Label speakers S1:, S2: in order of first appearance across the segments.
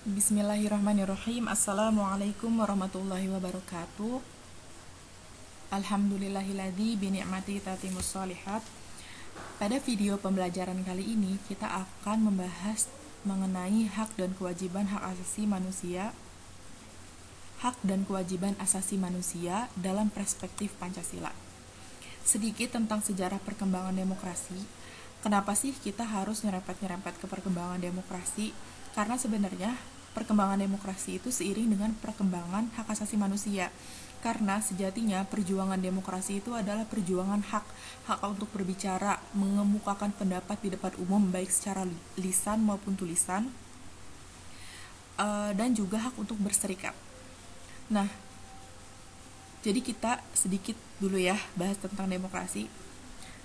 S1: Bismillahirrahmanirrahim. Assalamualaikum warahmatullahi wabarakatuh. Alhamdulillahilladzi bini'mati tatimmus shalihat. Pada video pembelajaran kali ini kita akan membahas mengenai hak dan kewajiban asasi manusia dalam perspektif Pancasila. Sedikit tentang sejarah perkembangan demokrasi. Kenapa sih kita harus nyerempet-nyerempet ke perkembangan demokrasi? Karena sebenarnya perkembangan demokrasi itu seiring dengan perkembangan hak asasi manusia. Karena sejatinya perjuangan demokrasi itu adalah perjuangan hak untuk berbicara, mengemukakan pendapat di depan umum baik secara lisan maupun tulisan, dan juga hak untuk berserikat. Nah, jadi kita sedikit dulu ya bahas tentang demokrasi.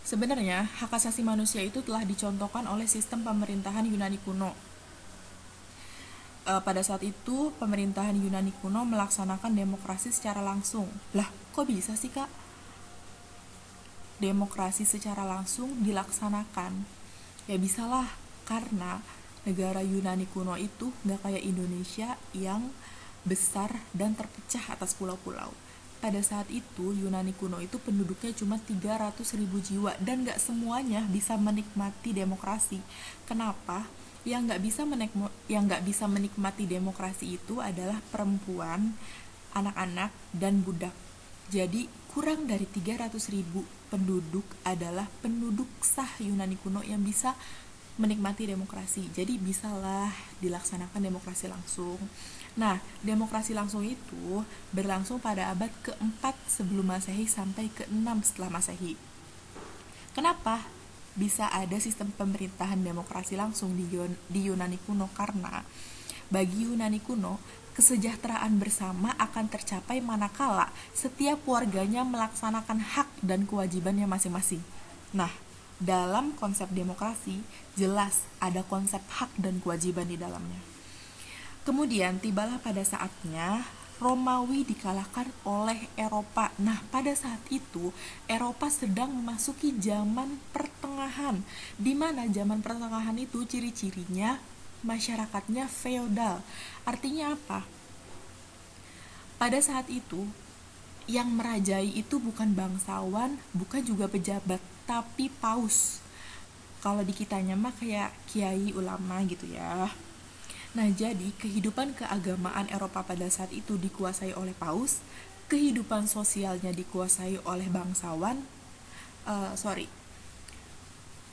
S1: Sebenarnya hak asasi manusia itu telah dicontohkan oleh sistem pemerintahan Yunani kuno. Pada saat itu pemerintahan Yunani kuno melaksanakan demokrasi secara langsung. Lah, kok bisa sih Kak? Demokrasi secara langsung dilaksanakan? Ya bisalah, karena negara Yunani kuno itu gak kayak Indonesia yang besar dan terpecah atas pulau-pulau. Pada saat itu Yunani kuno itu penduduknya cuma 300.000 jiwa dan gak semuanya bisa menikmati demokrasi. Kenapa? Yang nggak bisa menikmati demokrasi itu adalah perempuan, anak-anak, dan budak. Jadi kurang dari 300.000 penduduk adalah penduduk sah Yunani kuno yang bisa menikmati demokrasi. Jadi bisalah dilaksanakan demokrasi langsung. Nah, demokrasi langsung itu berlangsung pada abad ke-4 sebelum Masehi sampai ke-6 setelah Masehi. Kenapa bisa ada sistem pemerintahan demokrasi langsung di Yunani kuno? Karena bagi Yunani kuno, kesejahteraan bersama akan tercapai manakala setiap warganya melaksanakan hak dan kewajibannya masing-masing. Nah, dalam konsep demokrasi, jelas ada konsep hak dan kewajiban di dalamnya. Kemudian tibalah pada saatnya Romawi dikalahkan oleh Eropa. Nah, pada saat itu Eropa sedang memasuki zaman pertengahan, di mana zaman pertengahan itu ciri-cirinya masyarakatnya feodal. Artinya apa? Pada saat itu yang merajai itu bukan bangsawan, bukan juga pejabat, tapi paus. Kalau di kitanya mah kayak kiai ulama gitu ya. Nah, jadi kehidupan keagamaan Eropa pada saat itu dikuasai oleh paus, kehidupan sosialnya dikuasai oleh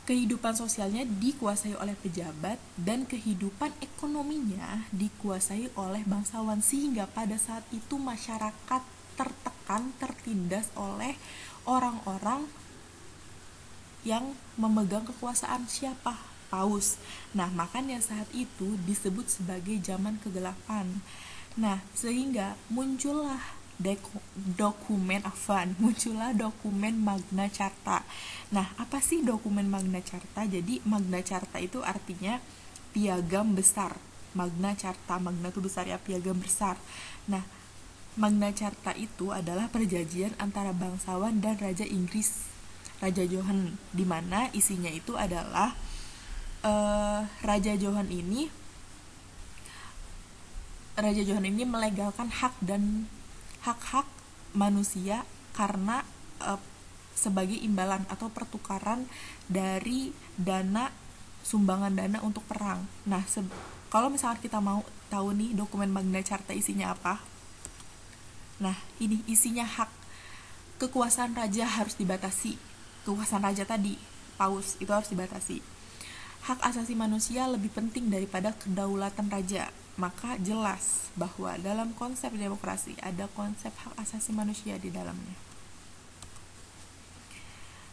S1: kehidupan sosialnya dikuasai oleh pejabat, dan kehidupan ekonominya dikuasai oleh bangsawan, sehingga pada saat itu masyarakat tertekan, tertindas oleh orang-orang yang memegang kekuasaan. Siapa? Paus. Nah, makanya saat itu disebut sebagai zaman kegelapan. Nah, sehingga muncullah dokumen Magna Carta. Nah, apa sih dokumen Magna Carta? Jadi Magna Carta itu artinya piagam besar. Magna Carta, Magna itu besar ya, piagam besar. Nah, Magna Carta itu adalah perjanjian antara bangsawan dan Raja Inggris, Raja Johan, di mana isinya itu adalah Raja Johan ini melegalkan hak-hak manusia karena sebagai imbalan atau pertukaran dari sumbangan dana untuk perang. Nah, kalau misalkan kita mau tahu nih dokumen Magna Carta isinya apa? Nah, ini isinya hak. Kekuasaan raja harus dibatasi. Kekuasaan raja tadi, paus, itu harus dibatasi. Hak asasi manusia lebih penting daripada kedaulatan raja. Maka jelas bahwa dalam konsep demokrasi ada konsep hak asasi manusia di dalamnya.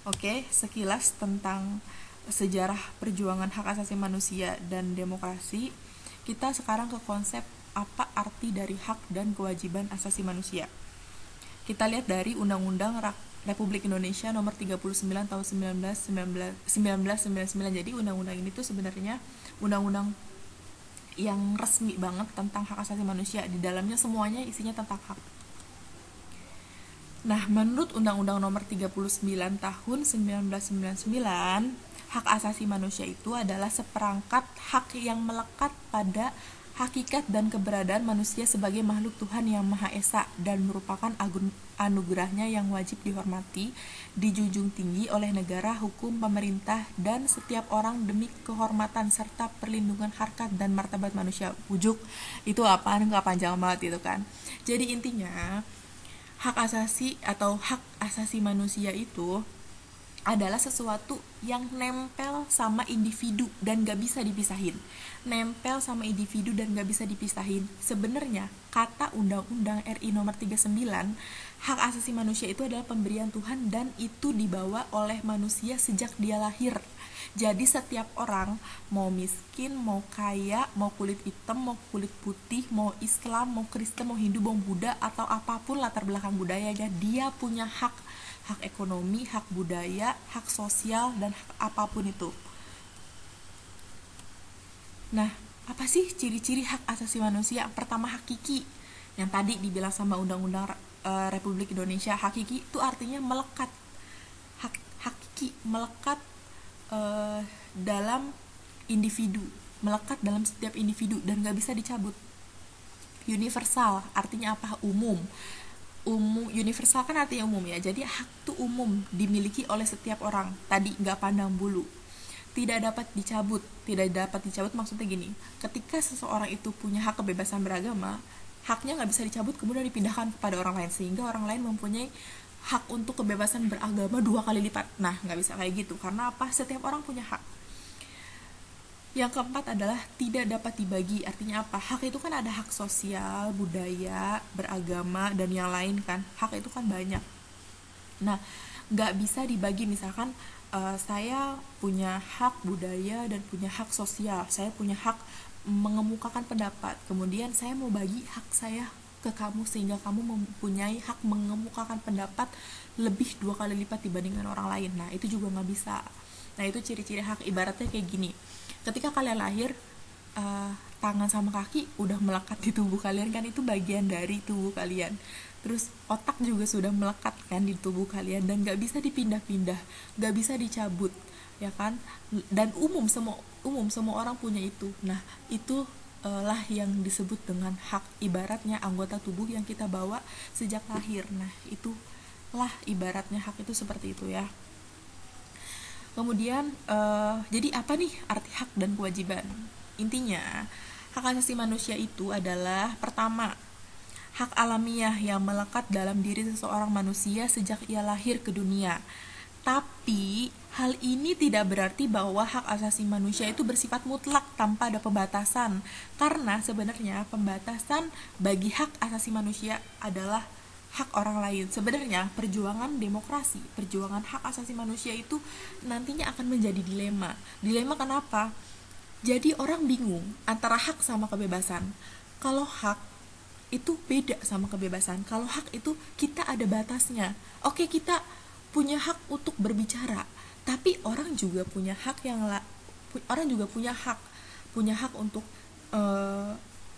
S1: Oke, sekilas tentang sejarah perjuangan hak asasi manusia dan demokrasi. Kita sekarang ke konsep apa arti dari hak dan kewajiban asasi manusia. Kita lihat dari Undang-Undang Republik Indonesia nomor 39 tahun 1999. Jadi undang-undang ini tuh sebenarnya undang-undang yang resmi banget tentang hak asasi manusia. Di dalamnya semuanya isinya tentang hak. Nah, menurut Undang-Undang nomor 39 tahun 1999, hak asasi manusia itu adalah seperangkat hak yang melekat pada hakikat dan keberadaan manusia sebagai makhluk Tuhan yang Maha Esa dan merupakan anugerahnya yang wajib dihormati, dijunjung tinggi oleh negara, hukum, pemerintah, dan setiap orang demi kehormatan serta perlindungan harkat dan martabat manusia. Ujuk, itu apaan? Nggak panjang banget itu kan. Jadi intinya, hak asasi atau hak asasi manusia itu adalah sesuatu yang nempel sama individu dan gak bisa dipisahin. Nempel sama individu dan gak bisa dipisahin. Sebenarnya kata Undang-Undang RI nomor 39, hak asasi manusia itu adalah pemberian Tuhan dan itu dibawa oleh manusia sejak dia lahir. Jadi setiap orang, mau miskin, mau kaya, mau kulit hitam, mau kulit putih, mau Islam, mau Kristen, mau Hindu, mau Buddha, atau apapun latar belakang budayanya, dia punya hak ekonomi, hak budaya, hak sosial, dan hak apapun itu. Nah, apa sih ciri-ciri hak asasi manusia? Pertama, hakiki. Yang tadi dibilang sama Undang-Undang Republik Indonesia, hakiki itu artinya melekat. Hakiki, melekat dalam individu, melekat dalam setiap individu dan gak bisa dicabut. Universal, artinya apa? Umum, universal kan artinya umum ya, jadi hak itu umum, dimiliki oleh setiap orang. Tadi nggak pandang bulu, tidak dapat dicabut maksudnya gini, ketika seseorang itu punya hak kebebasan beragama, haknya nggak bisa dicabut kemudian dipindahkan kepada orang lain sehingga orang lain mempunyai hak untuk kebebasan beragama 2 kali lipat. Nah, nggak bisa kayak gitu, karena apa? Setiap orang punya hak. Yang keempat adalah tidak dapat dibagi. Artinya apa? Hak itu kan ada hak sosial, budaya, beragama, dan yang lain kan. Hak itu kan banyak. Nah, nggak bisa dibagi. Misalkan saya punya hak budaya dan punya hak sosial. Saya punya hak mengemukakan pendapat. Kemudian saya mau bagi hak saya ke kamu sehingga kamu mempunyai hak mengemukakan pendapat lebih 2 kali lipat dibandingkan orang lain. Nah, itu juga nggak bisa. Nah, itu ciri-ciri hak. Ibaratnya kayak gini, ketika kalian lahir, tangan sama kaki udah melekat di tubuh kalian kan, itu bagian dari tubuh kalian. Terus otak juga sudah melekat kan di tubuh kalian dan gak bisa dipindah-pindah, gak bisa dicabut, ya kan? Dan semua orang punya itu. Nah, itu lah yang disebut dengan hak. Ibaratnya anggota tubuh yang kita bawa sejak lahir. Nah, itulah ibaratnya hak itu seperti itu ya. Kemudian, jadi apa nih arti hak dan kewajiban? Intinya, hak asasi manusia itu adalah pertama, hak alamiah yang melekat dalam diri seseorang manusia sejak ia lahir ke dunia. Tapi, hal ini tidak berarti bahwa hak asasi manusia itu bersifat mutlak tanpa ada pembatasan. Karena sebenarnya pembatasan bagi hak asasi manusia adalah hak orang lain. Sebenarnya perjuangan demokrasi, perjuangan hak asasi manusia itu nantinya akan menjadi dilema. Dilema kenapa? Jadi orang bingung antara hak sama kebebasan. Kalau hak itu beda sama kebebasan. Kalau hak itu kita ada batasnya. Oke, kita punya hak untuk berbicara, tapi orang juga punya hak punya hak untuk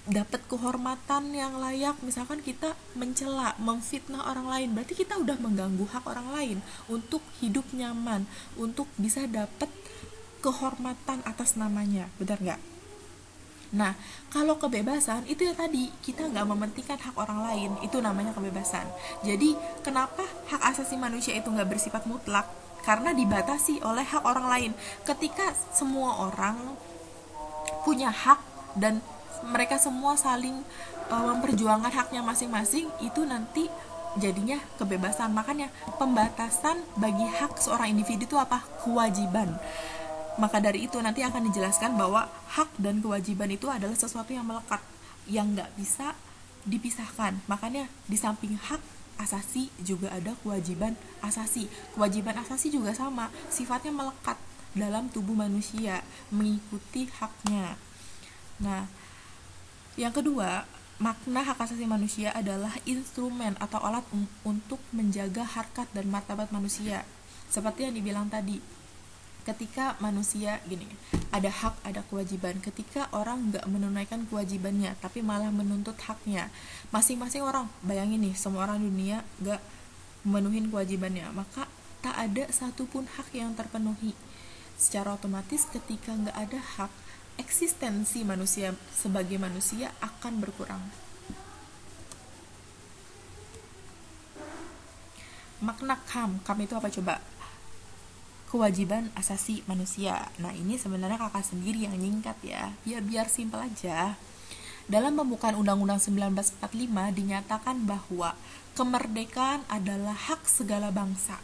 S1: dapat kehormatan yang layak. Misalkan kita mencela, memfitnah orang lain, berarti kita udah mengganggu hak orang lain untuk hidup nyaman, untuk bisa dapat kehormatan atas namanya, benar nggak? Nah, kalau kebebasan itu ya tadi, kita nggak mementingkan hak orang lain, itu namanya kebebasan. Jadi kenapa hak asasi manusia itu nggak bersifat mutlak? Karena dibatasi oleh hak orang lain. Ketika semua orang punya hak dan mereka semua saling memperjuangkan haknya masing-masing, itu nanti jadinya kebebasan. Makanya pembatasan bagi hak seorang individu itu apa? Kewajiban. Maka dari itu nanti akan dijelaskan bahwa hak dan kewajiban itu adalah sesuatu yang melekat, yang nggak bisa dipisahkan. Makanya di samping hak asasi juga ada kewajiban asasi. Kewajiban asasi juga sama, sifatnya melekat dalam tubuh manusia, mengikuti haknya. Nah, yang kedua, makna hak asasi manusia adalah instrumen atau alat untuk menjaga harkat dan martabat manusia. Seperti yang dibilang tadi, ketika manusia gini, ada hak, ada kewajiban. Ketika orang nggak menunaikan kewajibannya, tapi malah menuntut haknya, masing-masing orang, bayangin nih, semua orang dunia nggak memenuhin kewajibannya, maka tak ada satupun hak yang terpenuhi. Secara otomatis ketika nggak ada hak, eksistensi manusia sebagai manusia akan berkurang. Makna HAM itu apa coba? Kewajiban asasi manusia. Nah, ini sebenarnya kakak sendiri yang nyingkat ya, biar simpel aja. Dalam pembukaan Undang-Undang 1945 dinyatakan bahwa kemerdekaan adalah hak segala bangsa.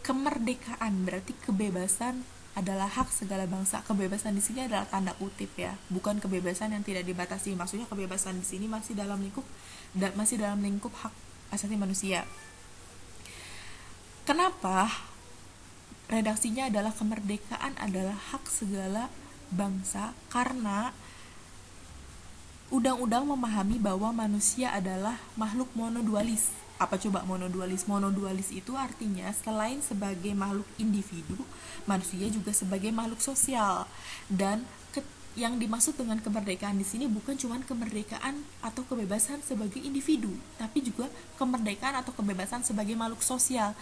S1: Kemerdekaan berarti kebebasan adalah hak segala bangsa. Kebebasan di sini adalah tanda kutip ya, bukan kebebasan yang tidak dibatasi. Maksudnya kebebasan di sini masih dalam lingkup hak asasi manusia. Kenapa redaksinya adalah kemerdekaan adalah hak segala bangsa? Karena undang-undang memahami bahwa manusia adalah makhluk monodualis. Apa coba monodualis? Monodualis itu artinya selain sebagai makhluk individu, manusia juga sebagai makhluk sosial. Dan yang dimaksud dengan kemerdekaan di sini bukan cuma kemerdekaan atau kebebasan sebagai individu, tapi juga kemerdekaan atau kebebasan sebagai makhluk sosial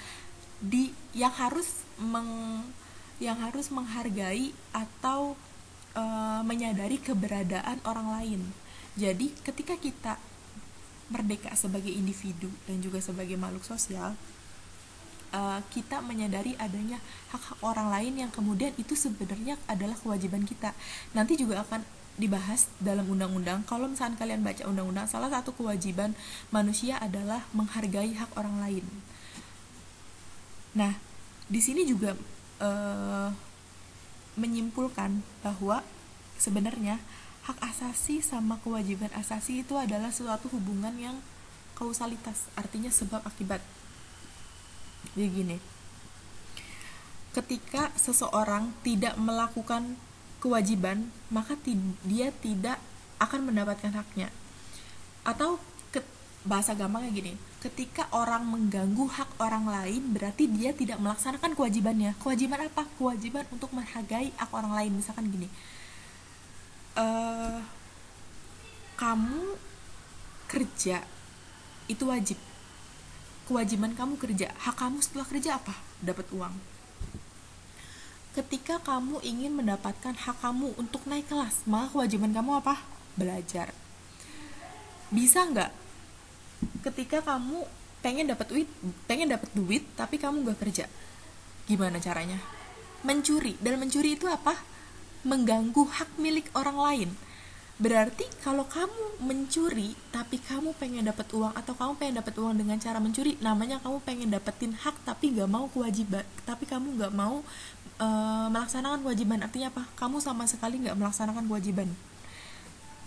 S1: yang harus menghargai atau menyadari keberadaan orang lain. Jadi ketika kita merdeka sebagai individu dan juga sebagai makhluk sosial, kita menyadari adanya hak-hak orang lain yang kemudian itu sebenarnya adalah kewajiban kita. Nanti juga akan dibahas dalam undang-undang. Kalau misalkan kalian baca undang-undang, salah satu kewajiban manusia adalah menghargai hak orang lain. Nah, di sini juga menyimpulkan bahwa sebenarnya hak asasi sama kewajiban asasi itu adalah suatu hubungan yang kausalitas, artinya sebab akibat. Jadi gini, ketika seseorang tidak melakukan kewajiban, maka dia tidak akan mendapatkan haknya. Atau bahasa gampangnya gini, ketika orang mengganggu hak orang lain, berarti dia tidak melaksanakan kewajibannya. Kewajiban apa? Kewajiban untuk menghargai hak orang lain. Misalkan gini, kamu kerja itu wajib, kewajiban kamu kerja. Hak kamu setelah kerja apa? Dapat uang. Ketika kamu ingin mendapatkan hak kamu untuk naik kelas, maka kewajiban kamu apa? Belajar. Bisa nggak ketika kamu pengen dapat duit tapi kamu nggak kerja? Gimana caranya? Mencuri. Dan mencuri itu apa? Mengganggu hak milik orang lain. Berarti kalau kamu mencuri tapi kamu pengen dapat uang, atau kamu pengen dapat uang dengan cara mencuri, namanya kamu pengen dapetin hak tapi nggak mau kewajiban, tapi kamu nggak mau melaksanakan kewajiban. Artinya apa? Kamu sama sekali nggak melaksanakan kewajiban.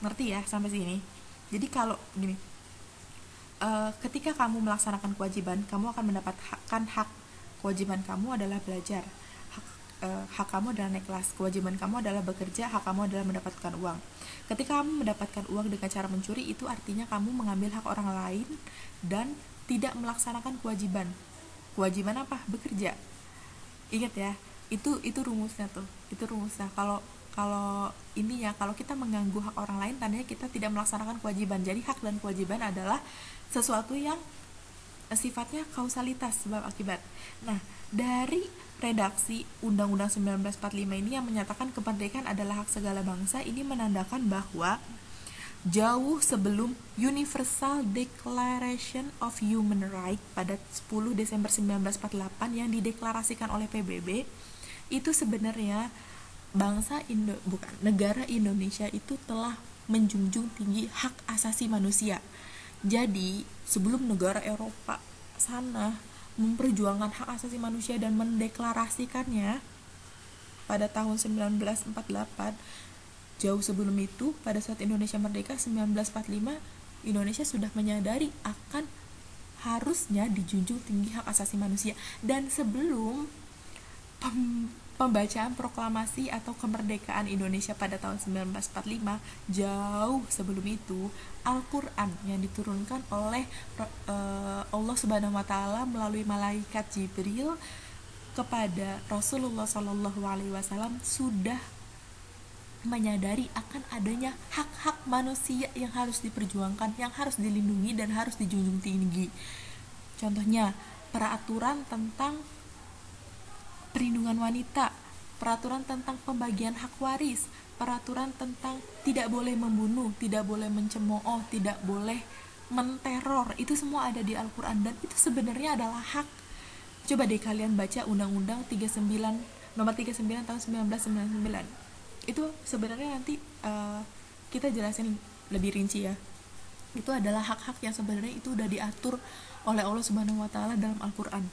S1: Ngerti ya sampai sini? Jadi kalau gini, ketika kamu melaksanakan kewajiban, kamu akan mendapatkan hak. Kewajiban kamu adalah belajar, hak kamu adalah naik kelas. Kewajiban kamu adalah bekerja, hak kamu adalah mendapatkan uang. Ketika kamu mendapatkan uang dengan cara mencuri, itu artinya kamu mengambil hak orang lain dan tidak melaksanakan kewajiban. Kewajiban apa? Bekerja. Ingat ya, itu rumusnya tuh. Itu rumusnya. Kalau intinya, kalau kita mengganggu hak orang lain, tandanya kita tidak melaksanakan kewajiban. Jadi hak dan kewajiban adalah sesuatu yang sifatnya kausalitas, sebab akibat. Nah, dari redaksi Undang-Undang 1945 ini yang menyatakan kemerdekaan adalah hak segala bangsa, ini menandakan bahwa jauh sebelum Universal Declaration of Human Rights pada 10 Desember 1948 yang dideklarasikan oleh PBB, itu sebenarnya negara Indonesia itu telah menjunjung tinggi hak asasi manusia. Jadi sebelum negara Eropa sana memperjuangkan hak asasi manusia dan mendeklarasikannya pada tahun 1948, jauh sebelum itu, pada saat Indonesia merdeka 1945, Indonesia sudah menyadari akan harusnya dijunjung tinggi hak asasi manusia. Dan sebelum pembacaan proklamasi atau kemerdekaan Indonesia pada tahun 1945, jauh sebelum itu, Al-Quran yang diturunkan oleh Allah Subhanahu wa Ta'ala melalui malaikat Jibril kepada Rasulullah SAW sudah menyadari akan adanya hak-hak manusia yang harus diperjuangkan, yang harus dilindungi dan harus dijunjung tinggi. Contohnya, peraturan tentang perlindungan wanita, peraturan tentang pembagian hak waris, peraturan tentang tidak boleh membunuh, tidak boleh mencemooh, tidak boleh menteror. Itu semua ada di Al-Quran dan itu sebenarnya adalah hak. Coba deh kalian baca Undang-Undang 39 nomor 39 tahun 1999. Itu sebenarnya nanti kita jelasin lebih rinci ya. Itu adalah hak-hak yang sebenarnya itu udah diatur oleh Allah Subhanahu wa taala dalam Al-Qur'an.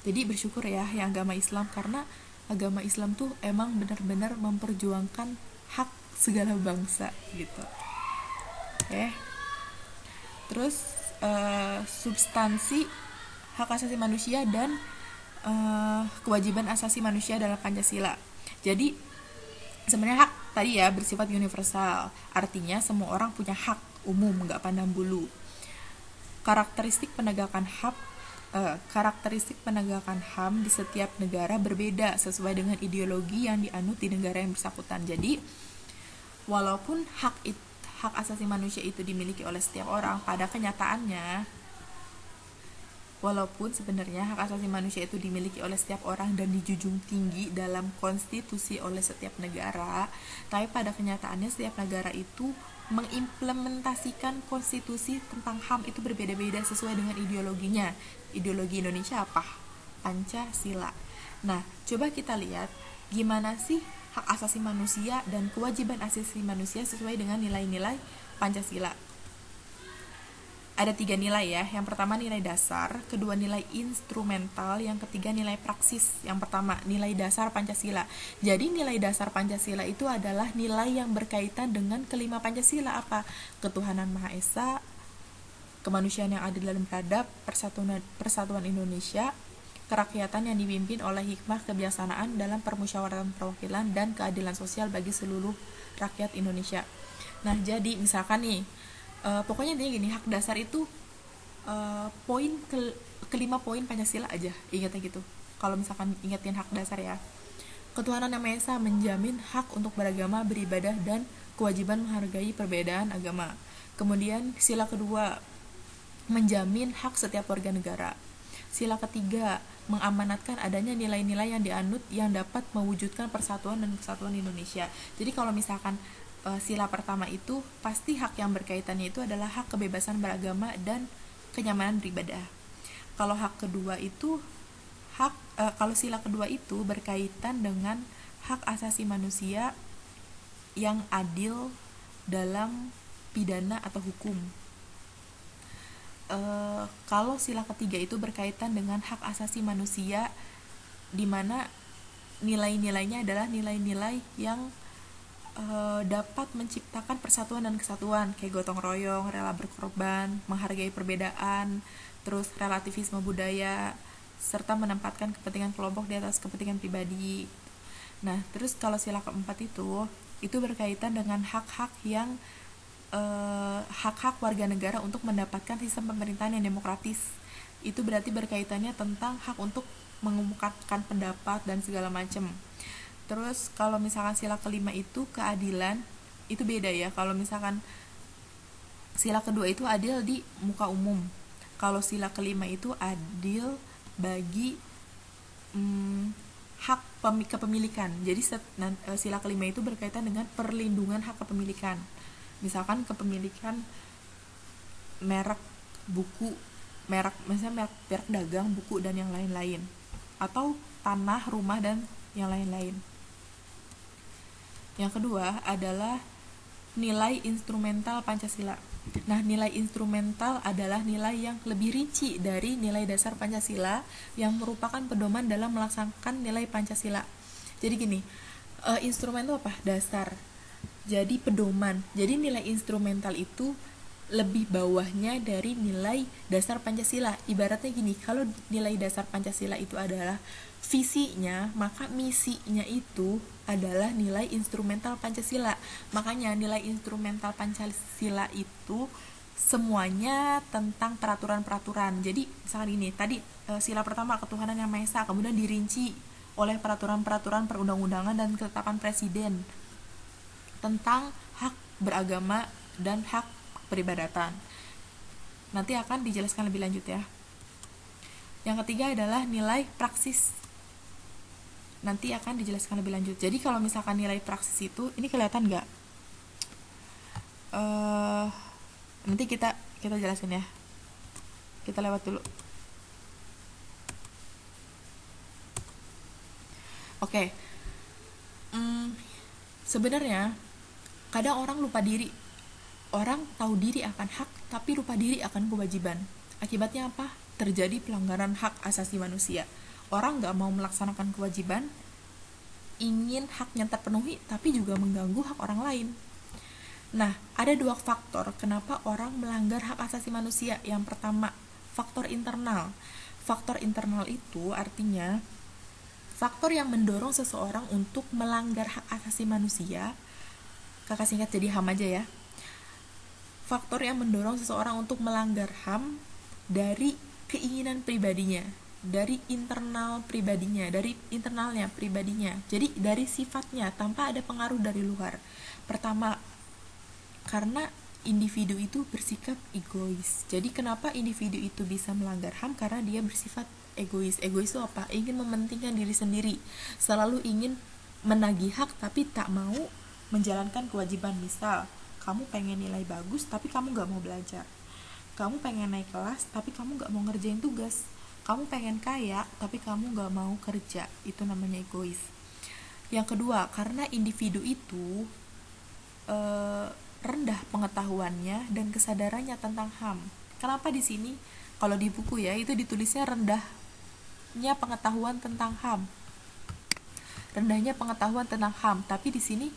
S1: Jadi bersyukur ya yang agama Islam, karena agama Islam tuh emang benar-benar memperjuangkan hak segala bangsa gitu. Oke. Terus substansi hak asasi manusia dan kewajiban asasi manusia dalam Pancasila. Jadi sebenarnya hak tadi ya bersifat universal, artinya semua orang punya hak umum, nggak pandang bulu. Karakteristik penegakan HAM di setiap negara berbeda sesuai dengan ideologi yang dianut di negara yang bersangkutan. Jadi walaupun hak asasi manusia itu dimiliki oleh setiap orang, pada kenyataannya walaupun sebenarnya hak asasi manusia itu dimiliki oleh setiap orang dan dijunjung tinggi dalam konstitusi oleh setiap negara, tapi pada kenyataannya setiap negara itu mengimplementasikan konstitusi tentang HAM itu berbeda-beda sesuai dengan ideologinya. Ideologi Indonesia apa? Pancasila. Nah, coba kita lihat gimana sih hak asasi manusia dan kewajiban asasi manusia sesuai dengan nilai-nilai Pancasila. Ada 3 nilai ya. Yang pertama nilai dasar, kedua nilai instrumental, yang ketiga nilai praksis. Yang pertama nilai dasar Pancasila. Jadi nilai dasar Pancasila itu adalah nilai yang berkaitan dengan kelima Pancasila. Apa? Ketuhanan Maha Esa, kemanusiaan yang adil dan beradab, persatuan Indonesia, kerakyatan yang dipimpin oleh hikmah kebijaksanaan dalam permusyawaratan perwakilan, dan keadilan sosial bagi seluruh rakyat Indonesia. Nah, jadi misalkan nih pokoknya intinya gini, hak dasar itu kelima poin Pancasila aja, ingatnya gitu. Kalau misalkan ingetin hak dasar ya, ketuhanan yang Maha Esa menjamin hak untuk beragama, beribadah, dan kewajiban menghargai perbedaan agama. Kemudian sila kedua menjamin hak setiap warga negara. Sila ketiga mengamanatkan adanya nilai-nilai yang dianut yang dapat mewujudkan persatuan dan kesatuan Indonesia. Jadi kalau misalkan sila pertama itu pasti hak yang berkaitannya itu adalah hak kebebasan beragama dan kenyamanan beribadah. Kalau sila kedua itu berkaitan dengan hak asasi manusia yang adil dalam pidana atau hukum. Kalau sila ketiga itu berkaitan dengan hak asasi manusia di mana nilai-nilainya adalah nilai-nilai yang dapat menciptakan persatuan dan kesatuan, kayak gotong royong, rela berkorban, menghargai perbedaan, terus relativisme budaya, serta menempatkan kepentingan kelompok di atas kepentingan pribadi. Nah, terus kalau sila keempat itu berkaitan dengan hak-hak yang hak-hak warga negara untuk mendapatkan sistem pemerintahan yang demokratis. Itu berarti berkaitannya tentang hak untuk mengumumkan pendapat dan segala macam. Terus kalau misalkan sila kelima itu keadilan, itu beda ya. Kalau misalkan sila kedua itu adil di muka umum, kalau sila kelima itu adil bagi hak kepemilikan. Jadi sila kelima itu berkaitan dengan perlindungan hak kepemilikan. Misalkan kepemilikan merek buku, misalnya merek dagang, buku, dan yang lain-lain, atau tanah, rumah, dan yang lain-lain. Yang kedua adalah nilai instrumental Pancasila. Nah, nilai instrumental adalah nilai yang lebih rinci dari nilai dasar Pancasila yang merupakan pedoman dalam melaksanakan nilai Pancasila. Jadi gini, instrumen itu apa? Dasar. Jadi pedoman. Jadi nilai instrumental itu lebih bawahnya dari nilai dasar Pancasila. Ibaratnya gini, kalau nilai dasar Pancasila itu adalah visinya, maka misinya itu adalah nilai instrumental Pancasila. Makanya nilai instrumental Pancasila itu semuanya tentang peraturan-peraturan. Jadi misalkan ini tadi sila pertama ketuhanan yang Maha Esa, kemudian dirinci oleh peraturan-peraturan perundang-undangan dan ketetapan presiden tentang hak beragama dan hak peribadatan. Nanti akan dijelaskan lebih lanjut ya. Yang ketiga adalah nilai praksis. nanti akan dijelaskan lebih lanjut. Jadi kalau misalkan nilai praksis itu, ini kelihatan nggak? Nanti kita jelasin ya. Kita lewat dulu. Oke. Sebenarnya kadang orang lupa diri. Orang tahu diri akan hak, tapi lupa diri akan kewajiban. Akibatnya apa? Terjadi pelanggaran hak asasi manusia. Orang nggak mau melaksanakan kewajiban, ingin haknya terpenuhi, tapi juga mengganggu hak orang lain. Nah, ada dua faktor kenapa orang melanggar hak asasi manusia. Yang pertama, faktor internal. Faktor internal itu artinya faktor yang mendorong seseorang untuk melanggar hak asasi manusia. Kakak singkat jadi HAM aja ya. Faktor yang mendorong seseorang untuk melanggar HAM dari keinginan pribadinya, dari internal pribadinya, dari internalnya pribadinya. Jadi dari sifatnya tanpa ada pengaruh dari luar. Pertama, karena individu itu bersikap egois. Jadi kenapa individu itu bisa melanggar HAM? Karena dia bersifat egois. Egois itu apa? Ingin mementingkan diri sendiri. Selalu ingin menagih hak tapi tak mau menjalankan kewajiban. Misal, kamu pengen nilai bagus tapi kamu gak mau belajar. Kamu pengen naik kelas tapi kamu gak mau ngerjain tugas. Kamu pengen kaya tapi kamu gak mau kerja. Itu namanya egois. Yang kedua, karena individu itu rendah pengetahuannya dan kesadarannya tentang HAM. Kenapa di sini kalau di buku ya itu ditulisnya rendahnya pengetahuan tentang HAM. Rendahnya pengetahuan tentang HAM, tapi di sini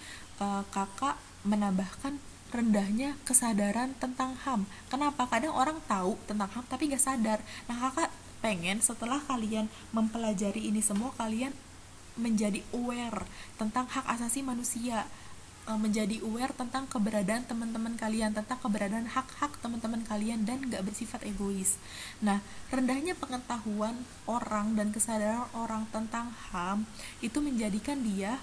S1: kakak menambahkan rendahnya kesadaran tentang HAM. Kenapa? Kadang orang tahu tentang HAM tapi gak sadar. Nah, kakak pengen setelah kalian mempelajari ini semua, kalian menjadi aware tentang hak asasi manusia, menjadi aware tentang keberadaan teman-teman kalian, tentang keberadaan hak-hak teman-teman kalian, dan gak bersifat egois. Nah, rendahnya pengetahuan orang dan kesadaran orang tentang HAM itu menjadikan dia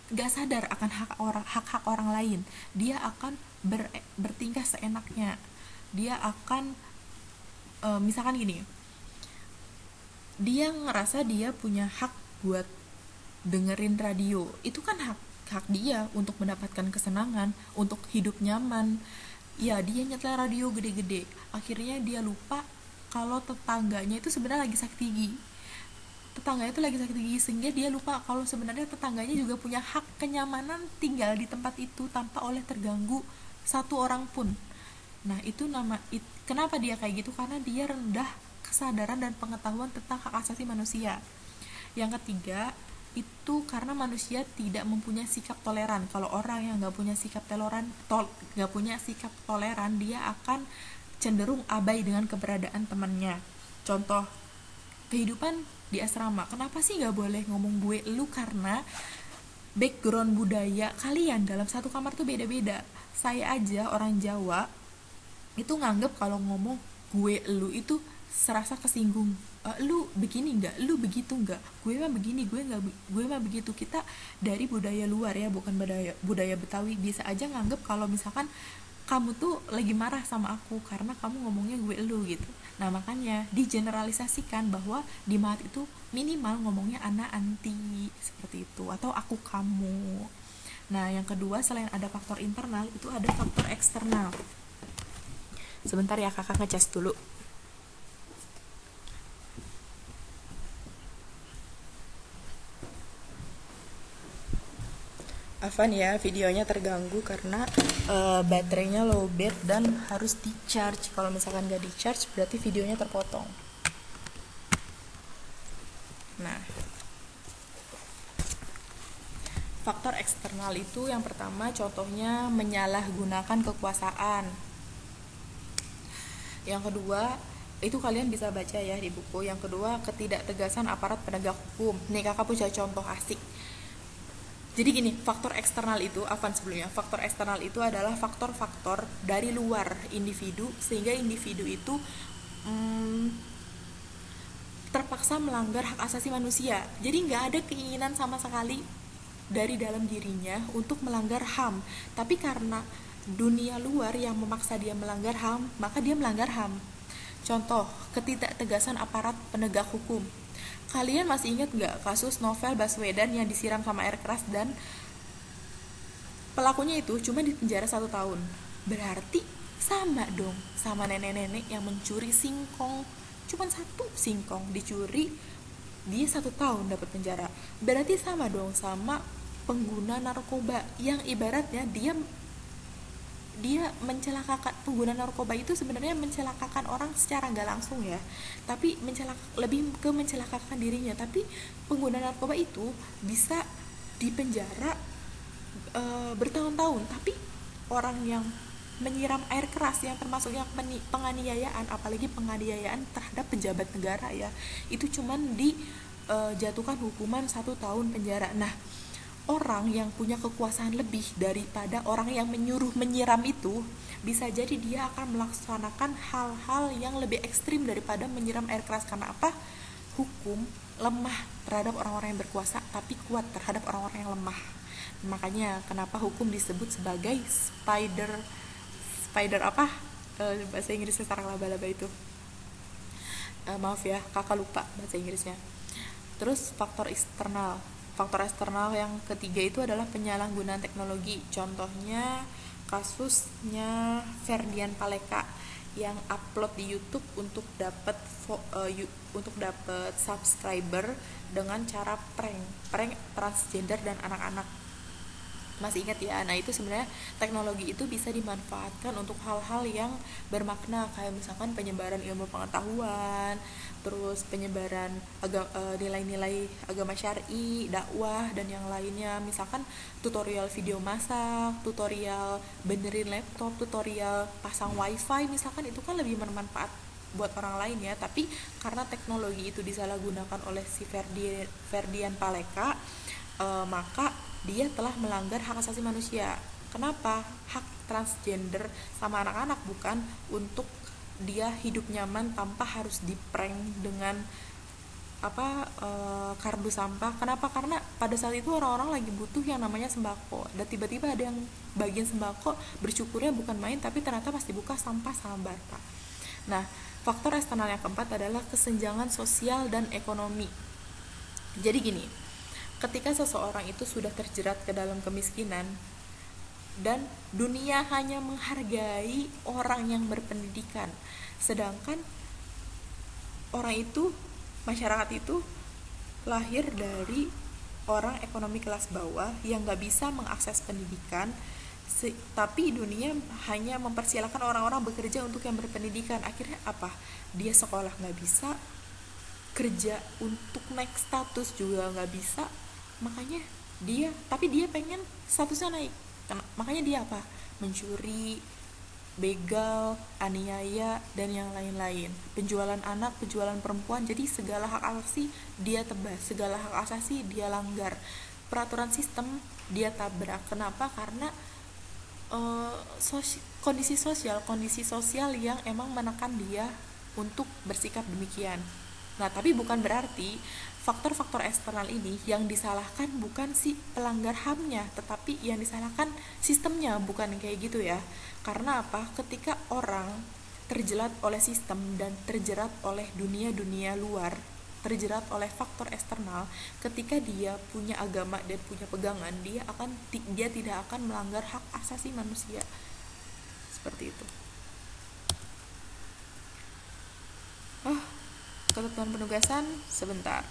S1: gak sadar akan hak-hak orang lain. Dia akan bertingkah seenaknya. Dia akan misalkan gini, dia ngerasa dia punya hak buat dengerin radio. Itu kan hak dia untuk mendapatkan kesenangan, untuk hidup nyaman. Ya, dia nyetel radio gede-gede. Akhirnya dia lupa kalau tetangganya itu sebenarnya lagi sakit gigi. Tetangganya itu lagi sakit gigi, sehingga dia lupa kalau sebenarnya tetangganya juga punya hak kenyamanan tinggal di tempat itu tanpa oleh terganggu satu orang pun. Nah, itu kenapa dia kayak gitu? Karena dia rendah kesadaran dan pengetahuan tentang hak asasi manusia. Yang ketiga, itu karena manusia tidak mempunyai sikap toleran. Kalau orang yang nggak punya sikap toleran, dia akan cenderung abai dengan keberadaan temannya. Contoh, kehidupan di asrama. Kenapa sih nggak boleh ngomong gue lu? Karena background budaya kalian dalam satu kamar tuh beda-beda. Saya aja orang Jawa itu nganggep kalau ngomong gue lu itu serasa kesinggung. Lu begini nggak, lu begitu nggak, gue mah begini, gue mah begitu. Kita dari budaya luar ya, bukan budaya Betawi, bisa aja nganggep kalau misalkan kamu tuh lagi marah sama aku karena kamu ngomongnya gue lu gitu. Nah, makanya digeneralisasikan bahwa di maat itu minimal ngomongnya ana anti seperti itu, atau aku kamu. Nah, yang kedua, selain ada faktor internal, itu ada faktor eksternal. Sebentar ya, kakak ngecas dulu. Afan ya, videonya terganggu karena baterainya lowbat dan harus di charge. Kalau misalkan gak di charge berarti videonya terpotong. Nah, faktor eksternal itu yang pertama contohnya menyalahgunakan kekuasaan. Yang kedua, itu kalian bisa baca ya di buku. Yang kedua, ketidaktegasan aparat penegak hukum. Nih kakak punya contoh asik. Jadi gini, faktor eksternal itu, faktor eksternal itu adalah faktor-faktor dari luar individu, sehingga individu itu terpaksa melanggar hak asasi manusia. Jadi nggak ada keinginan sama sekali dari dalam dirinya untuk melanggar HAM, tapi karena dunia luar yang memaksa dia melanggar HAM, maka dia melanggar HAM. Contoh, ketidaktegasan aparat penegak hukum. Kalian masih ingat nggak kasus Novel Baswedan yang disiram sama air keras dan pelakunya itu cuma di penjara 1 tahun? Berarti sama dong sama nenek-nenek yang mencuri singkong, cuma satu singkong dicuri, dia 1 tahun dapat penjara. Berarti sama dong sama pengguna narkoba yang ibaratnya dia mencelakakan. Pengguna narkoba itu sebenarnya mencelakakan orang secara nggak langsung ya, tapi lebih ke mencelakakan dirinya. Tapi pengguna narkoba itu bisa dipenjara bertahun-tahun. Tapi orang yang menyiram air keras, yang termasuk yang penganiayaan, apalagi penganiayaan terhadap pejabat negara ya, itu cuman dijatuhkan hukuman 1 tahun penjara. Nah, orang yang punya kekuasaan lebih daripada orang yang menyuruh menyiram itu, bisa jadi dia akan melaksanakan hal-hal yang lebih ekstrim daripada menyiram air keras. Karena apa? Hukum lemah terhadap orang-orang yang berkuasa, tapi kuat terhadap orang-orang yang lemah. Makanya kenapa hukum disebut sebagai spider apa bahasa Inggrisnya, sarang laba-laba itu. Maaf ya, kakak lupa bahasa Inggrisnya. Terus faktor eksternal yang ketiga itu adalah penyalahgunaan teknologi. Contohnya kasusnya Ferdian Paleka yang upload di YouTube untuk dapat subscriber dengan cara prank transgender dan anak-anak. Masih ingat ya? Nah, itu sebenarnya teknologi itu bisa dimanfaatkan untuk hal-hal yang bermakna, kayak misalkan penyebaran ilmu pengetahuan, terus penyebaran nilai-nilai agama syar'i, dakwah, dan yang lainnya. Misalkan tutorial video masak, tutorial benerin laptop, tutorial pasang wifi, misalkan itu kan lebih bermanfaat buat orang lain ya. Tapi karena teknologi itu disalahgunakan oleh si Ferdian Paleka, maka dia telah melanggar hak asasi manusia. Kenapa? Hak transgender sama anak-anak bukan untuk dia hidup nyaman tanpa harus diprank dengan kardus sampah. Kenapa? Karena pada saat itu orang-orang lagi butuh yang namanya sembako, dan tiba-tiba ada yang bagian sembako, bersyukurnya bukan main, tapi ternyata pas dibuka sampah sama bata. Nah, faktor eksternal yang keempat adalah kesenjangan sosial dan ekonomi. Jadi gini, ketika seseorang itu sudah terjerat ke dalam kemiskinan dan dunia hanya menghargai orang yang berpendidikan, sedangkan masyarakat itu lahir dari orang ekonomi kelas bawah yang gak bisa mengakses pendidikan, tapi dunia hanya mempersilahkan orang-orang bekerja untuk yang berpendidikan. Akhirnya apa? Dia sekolah gak bisa, kerja untuk naik status juga gak bisa, makanya dia pengen statusnya naik. Makanya dia apa? Mencuri, begal, aniaya, dan yang lain-lain. Penjualan anak, penjualan perempuan. Jadi segala hak asasi dia tebas, segala hak asasi dia langgar, peraturan sistem dia tabrak. Kenapa? Karena kondisi sosial yang emang menekan dia untuk bersikap demikian. Nah, tapi bukan berarti faktor-faktor eksternal ini yang disalahkan bukan si pelanggar HAM-nya, tetapi yang disalahkan sistemnya, bukan kayak gitu ya. Karena apa? Ketika orang terjerat oleh sistem dan terjerat oleh dunia luar, terjerat oleh faktor eksternal, ketika dia punya agama dan punya pegangan, dia tidak akan melanggar hak asasi manusia. Seperti itu. Ketentuan penugasan sebentar.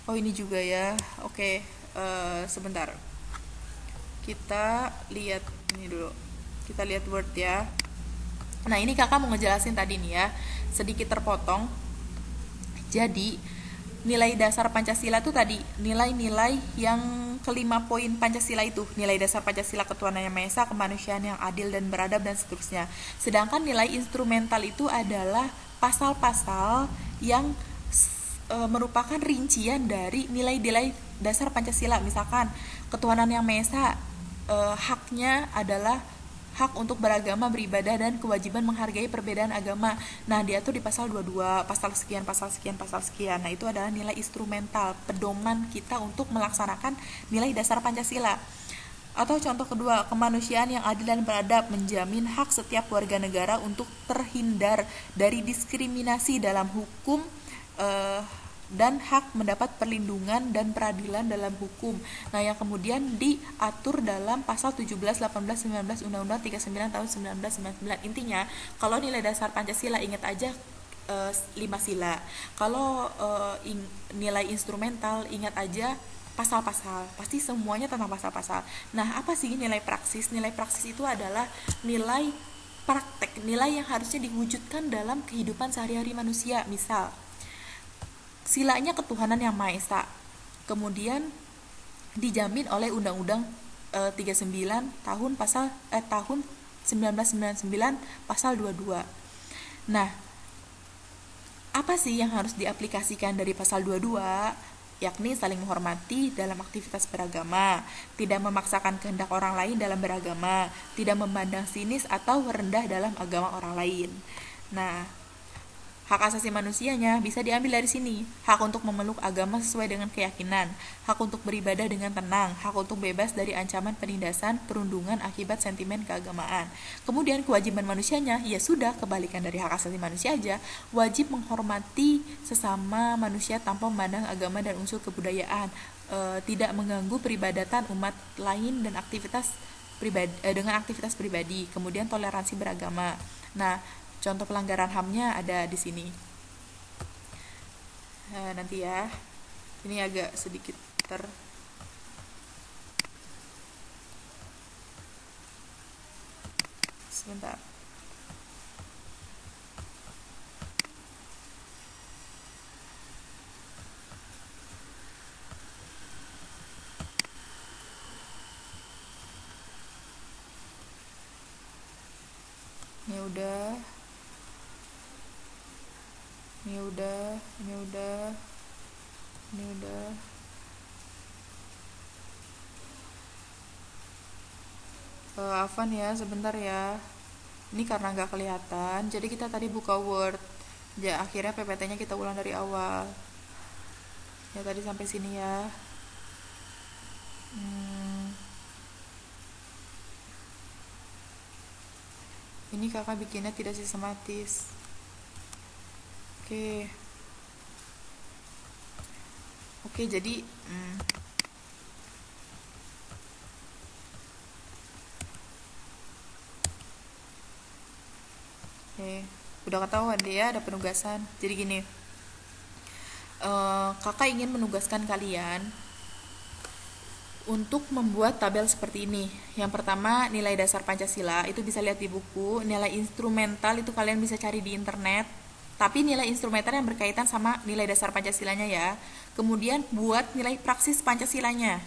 S1: Ini juga ya. Oke, sebentar. Kita lihat ini dulu. Kita lihat Word ya. Nah, ini kakak mau ngejelasin tadi nih ya, sedikit terpotong. Jadi, nilai dasar Pancasila itu tadi, nilai-nilai yang kelima poin Pancasila itu, nilai dasar Pancasila, ketuhanan yang Maha Esa, kemanusiaan yang adil dan beradab, dan seterusnya. Sedangkan nilai instrumental itu adalah pasal-pasal yang merupakan rincian dari nilai-nilai dasar Pancasila. Misalkan ketuhanan yang Maha Esa, haknya adalah hak untuk beragama, beribadah, dan kewajiban menghargai perbedaan agama. Nah, diatur di pasal 22, pasal sekian. Nah, itu adalah nilai instrumental, pedoman kita untuk melaksanakan nilai dasar Pancasila. Atau contoh kedua, kemanusiaan yang adil dan beradab menjamin hak setiap warga negara untuk terhindar dari diskriminasi dalam hukum dan hak mendapat perlindungan dan peradilan dalam hukum. Nah, yang kemudian diatur dalam pasal 17, 18, 19 Undang-Undang 39 tahun 1999. Intinya, kalau nilai dasar Pancasila ingat aja 5 sila. Kalau nilai instrumental ingat aja pasal-pasal, pasti semuanya tentang pasal-pasal. Nah, apa sih nilai praksis? Nilai praksis itu adalah nilai praktek, nilai yang harusnya diwujudkan dalam kehidupan sehari-hari manusia. Misal, silanya ketuhanan yang Maha Esa, kemudian dijamin oleh Undang-Undang 39 tahun 1999 pasal 22. Nah, apa sih yang harus diaplikasikan dari pasal 22? Yakni saling menghormati dalam aktivitas beragama, tidak memaksakan kehendak orang lain dalam beragama, tidak memandang sinis atau rendah dalam agama orang lain. Nah, hak asasi manusianya bisa diambil dari sini. Hak untuk memeluk agama sesuai dengan keyakinan, hak untuk beribadah dengan tenang, hak untuk bebas dari ancaman penindasan, perundungan akibat sentimen keagamaan. Kemudian kewajiban manusianya, ya sudah, kebalikan dari hak asasi manusia aja, wajib menghormati sesama manusia tanpa memandang agama dan unsur kebudayaan, tidak mengganggu peribadatan umat lain dan aktivitas pribadi, dengan aktivitas pribadi. Kemudian toleransi beragama. Nah, contoh pelanggaran HAM-nya ada di sini. Nanti ya, ini agak sedikit sebentar. Ini udah. Afan ya, sebentar ya. Ini karena nggak kelihatan, jadi kita tadi buka Word. Ya, akhirnya PPT-nya kita ulang dari awal. Ya, tadi sampai sini ya. Ini kakak bikinnya tidak sistematis. Oke, jadi udah ketahuan deh ya, ada penugasan. Jadi gini, kakak ingin menugaskan kalian untuk membuat tabel seperti ini. Yang pertama, nilai dasar Pancasila, itu bisa lihat di buku. Nilai instrumental itu kalian bisa cari di internet, tapi nilai instrumental yang berkaitan sama nilai dasar Pancasilanya ya. Kemudian buat nilai praksis Pancasilanya.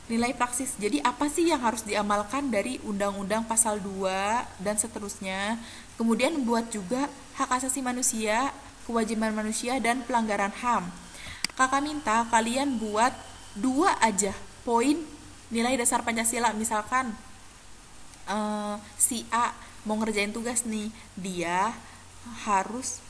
S1: Nilai praksis, jadi apa sih yang harus diamalkan dari Undang-Undang Pasal 2 dan seterusnya. Kemudian buat juga hak asasi manusia, kewajiban manusia, dan pelanggaran HAM. Kakak minta kalian buat 2 aja poin nilai dasar Pancasila. Misalkan si A mau ngerjain tugas nih, dia harus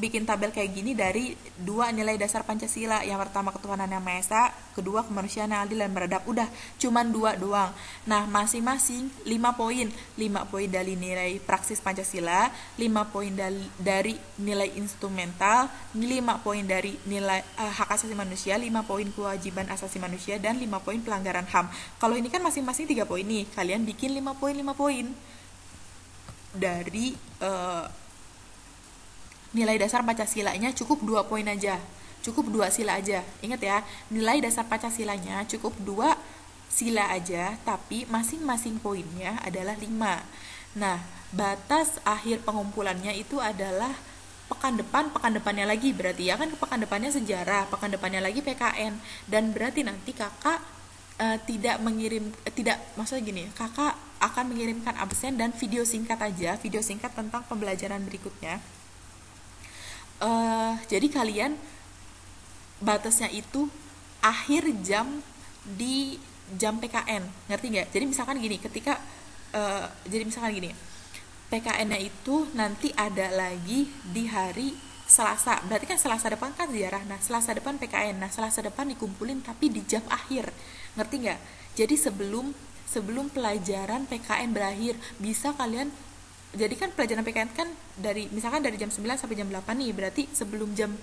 S1: bikin tabel kayak gini dari 2 nilai dasar Pancasila. Yang pertama ketuhanan yang Maha Esa, kedua kemanusiaan yang adil dan beradab. Udah, cuman 2 doang. Nah, masing-masing 5 poin. 5 poin dari nilai praksis Pancasila, 5 poin dari nilai instrumental, 5 poin dari nilai hak asasi manusia, 5 poin kewajiban asasi manusia, dan 5 poin pelanggaran HAM. Kalau ini kan masing-masing 3 poin nih. Kalian bikin 5 poin dari nilai dasar Pancasilanya cukup 2 poin aja, cukup 2 sila aja. Ingat ya, nilai dasar Pancasilanya cukup 2 sila aja, tapi masing-masing poinnya adalah 5. Nah, batas akhir pengumpulannya itu adalah pekan depannya lagi, berarti ya kan pekan depannya sejarah, pekan depannya lagi PKN, dan berarti nanti kakak maksudnya gini, kakak akan mengirimkan absen dan video singkat aja, video singkat tentang pembelajaran berikutnya. Jadi kalian batasnya itu akhir jam di jam PKN, ngerti nggak? Jadi misalkan gini, PKN-nya itu nanti ada lagi di hari Selasa, berarti kan Selasa depan kan ziarah. Nah, Selasa depan PKN. Nah, Selasa depan dikumpulin tapi di jam akhir. Ngerti nggak? Jadi sebelum sebelum pelajaran PKN berakhir, bisa kalian, jadi kan pelajaran PKN kan dari misalkan dari jam 9 sampai jam 8 nih, berarti sebelum jam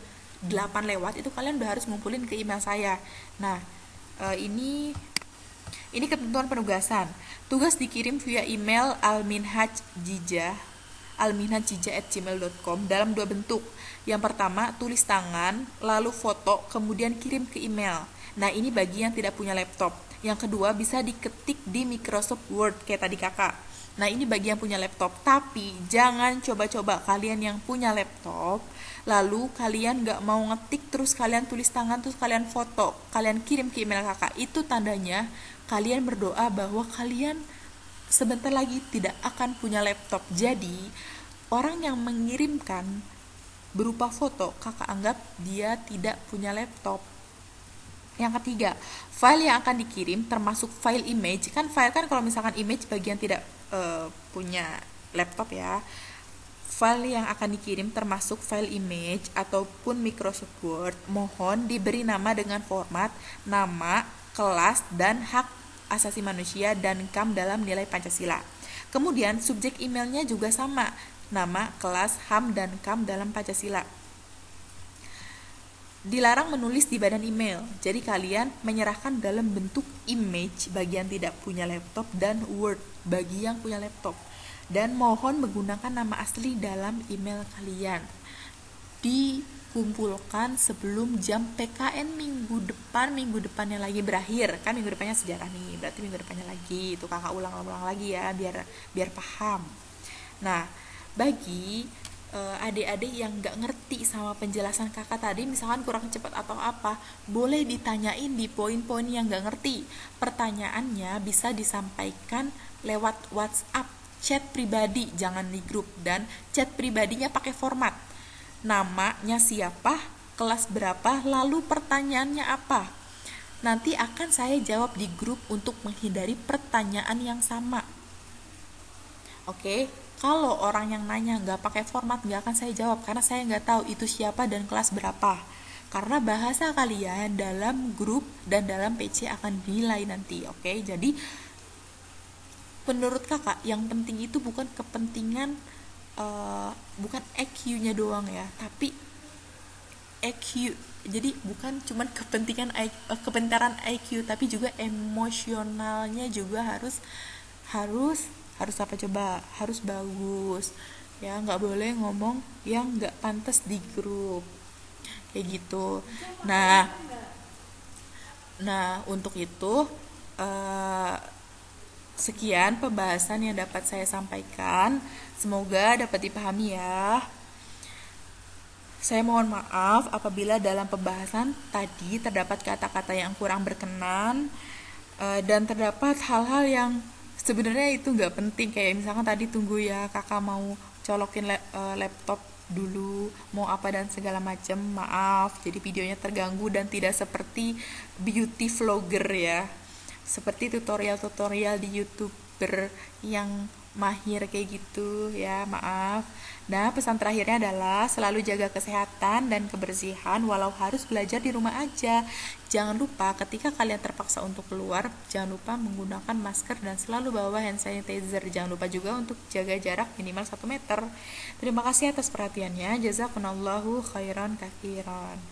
S1: 8 lewat itu kalian udah harus ngumpulin ke email saya. Nah, ini ketentuan penugasan. Tugas dikirim via email alminhajijah@gmail.com dalam dua bentuk. Yang pertama, tulis tangan, lalu foto, kemudian kirim ke email. Nah, ini bagi yang tidak punya laptop. Yang kedua, bisa diketik di Microsoft Word kayak tadi kakak. Nah, ini bagi yang punya laptop. Tapi jangan coba-coba kalian yang punya laptop, lalu kalian gak mau ngetik, terus kalian tulis tangan, terus kalian foto, kalian kirim ke email kakak. Itu tandanya kalian berdoa bahwa kalian sebentar lagi tidak akan punya laptop. Jadi, orang yang mengirimkan berupa foto, kakak anggap dia tidak punya laptop. Yang ketiga, file yang akan dikirim termasuk file image. Kan file kan kalau misalkan image bagian tidak punya laptop ya. File yang akan dikirim termasuk file image ataupun Microsoft Word, mohon diberi nama dengan format nama, kelas, dan hak asasi manusia dan KAM dalam nilai Pancasila. Kemudian subjek emailnya juga sama, nama, kelas, HAM, dan KAM dalam Pancasila. Dilarang menulis di badan email, jadi kalian menyerahkan dalam bentuk image bagi yang tidak punya laptop dan Word bagi yang punya laptop. Dan mohon menggunakan nama asli dalam email kalian. Dikumpulkan sebelum jam PKN minggu depannya lagi berakhir. Kan minggu depannya sejarah nih, berarti minggu depannya lagi. Itu kakak ulang-ulang lagi ya, biar paham. Nah, bagi adik-adik yang nggak ngerti sama penjelasan kakak tadi, misalkan kurang cepat atau apa, boleh ditanyain di poin-poin yang nggak ngerti. Pertanyaannya bisa disampaikan lewat WhatsApp, chat pribadi, jangan di grup, dan chat pribadinya pakai format namanya siapa, kelas berapa, lalu pertanyaannya apa. Nanti akan saya jawab di grup untuk menghindari pertanyaan yang sama. Oke, kalau orang yang nanya nggak pakai format, nggak akan saya jawab karena saya nggak tahu itu siapa dan kelas berapa. Karena bahasa kalian dalam grup dan dalam PC akan dinilai nanti. Oke, jadi menurut kakak yang penting itu bukan kepentingan, bukan EQ-nya doang ya, tapi EQ. Jadi bukan cuman kepintaran IQ, tapi juga emosionalnya juga harus apa coba, harus bagus ya, nggak boleh ngomong yang nggak pantas di grup kayak gitu. Nah untuk itu, sekian pembahasan yang dapat saya sampaikan, semoga dapat dipahami ya. Saya mohon maaf apabila dalam pembahasan tadi terdapat kata-kata yang kurang berkenan, dan terdapat hal-hal yang sebenarnya itu nggak penting, kayak misalkan tadi tunggu ya kakak mau colokin laptop dulu, mau apa dan segala macam. Maaf, jadi videonya terganggu dan tidak seperti beauty vlogger ya, seperti tutorial-tutorial di YouTuber yang mahir kayak gitu ya, maaf. Nah, pesan terakhirnya adalah selalu jaga kesehatan dan kebersihan walau harus belajar di rumah aja. Jangan lupa ketika kalian terpaksa untuk keluar, jangan lupa menggunakan masker dan selalu bawa hand sanitizer. Jangan lupa juga untuk jaga jarak minimal 1 meter. Terima kasih atas perhatiannya. Jazakumullahu khairan katsiran.